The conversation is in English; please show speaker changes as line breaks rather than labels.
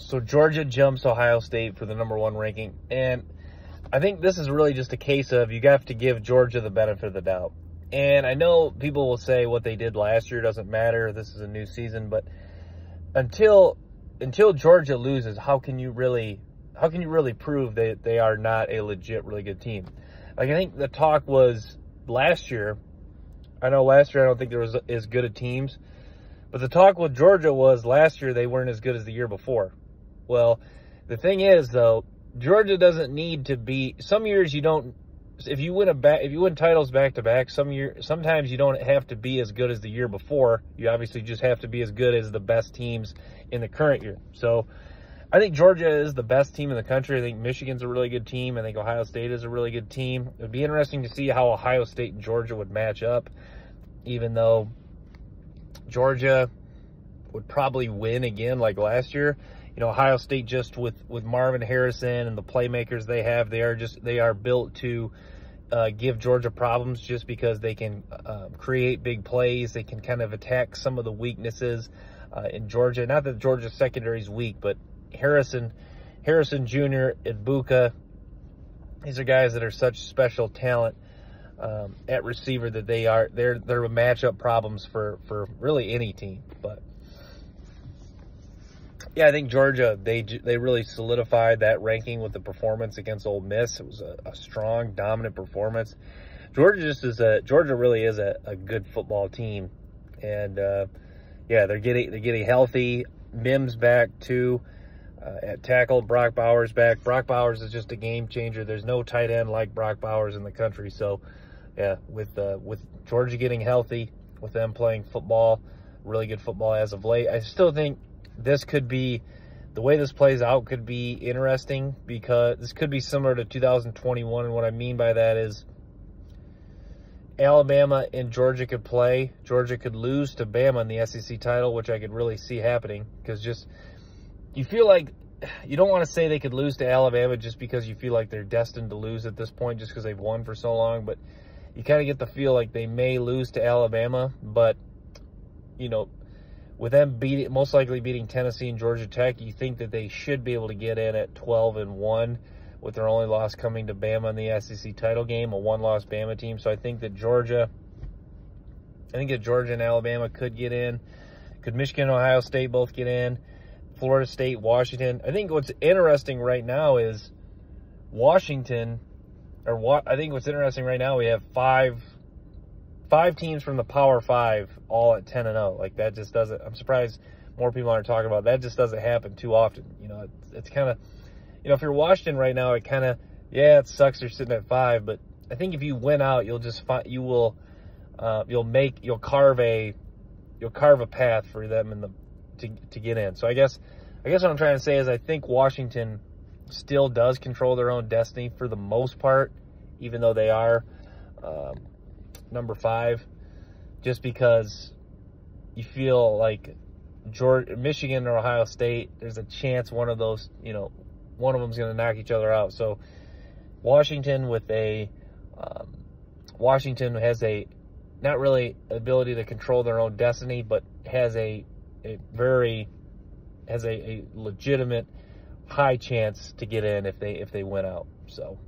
So Georgia jumps Ohio State for the #1 ranking. And I think this is really just a case of you have to give Georgia the benefit of the doubt. And I know people will say what they did last year doesn't matter. This is a new season. But until Georgia loses, how can you really prove that they are not a legit, really good team? Like, I think the talk was last year. I know last year I don't think there was as good of teams. But the talk with Georgia was last year they weren't as good as the year before. Well, the thing is, though, Georgia doesn't need to be. Some years you don't. If you win titles back to back, sometimes you don't have to be as good as the year before. You obviously just have to be as good as the best teams in the current year. So, I think Georgia is the best team in the country. I think Michigan's a really good team. I think Ohio State is a really good team. It would be interesting to see how Ohio State and Georgia would match up, even though Georgia would probably win again like last year. You know, Ohio State, just with Marvin Harrison and the playmakers they have, they are built to give Georgia problems just because they can create big plays. They can kind of attack some of the weaknesses in Georgia. Not that Georgia's secondary is weak, but Harrison Jr., Ibuka, these are guys that are such special talent at receiver that they're matchup problems for really any team. But yeah, I think Georgia, they really solidified that ranking with the performance against Ole Miss. It was a strong, dominant performance. Georgia really is a good football team, and yeah, they're getting healthy. Mims back too at tackle. Brock Bowers back. Brock Bowers is just a game changer. There's no tight end like Brock Bowers in the country. So yeah, with Georgia getting healthy, with them playing football, really good football as of late, I still think this could be, the way this plays out could be interesting, because this could be similar to 2021. And what I mean by that is Alabama and Georgia could play. Georgia could lose to Bama in the SEC title, which I could really see happening, because just you feel like you don't want to say they could lose to Alabama just because you feel like they're destined to lose at this point just because they've won for so long. But you kind of get the feel like they may lose to Alabama, but, you know, with them most likely beating Tennessee and Georgia Tech, you think that they should be able to get in at 12-1, with their only loss coming to Bama in the SEC title game, a one-loss Bama team. So I think that Georgia and Alabama could get in. Could Michigan and Ohio State both get in? Florida State, Washington. I think what's interesting right now is Washington, I think what's interesting right now, we have five teams from the Power 5 all at 10-0. Like, that just doesn't, I'm surprised more people aren't talking about that. Just doesn't happen too often. You know, it's kind of, you know, if you're Washington right now, it kind of, yeah, it sucks they're sitting at 5, but I think if you win out, you'll just find, you'll carve a path for them to get in. So I guess what I'm trying to say is I think Washington still does control their own destiny for the most part, even though they are number 5, just because you feel like Michigan or Ohio State, there's a chance one of those, you know, one of them's going to knock each other out. So Washington has a not really ability to control their own destiny, but has a legitimate high chance to get in if they win out. So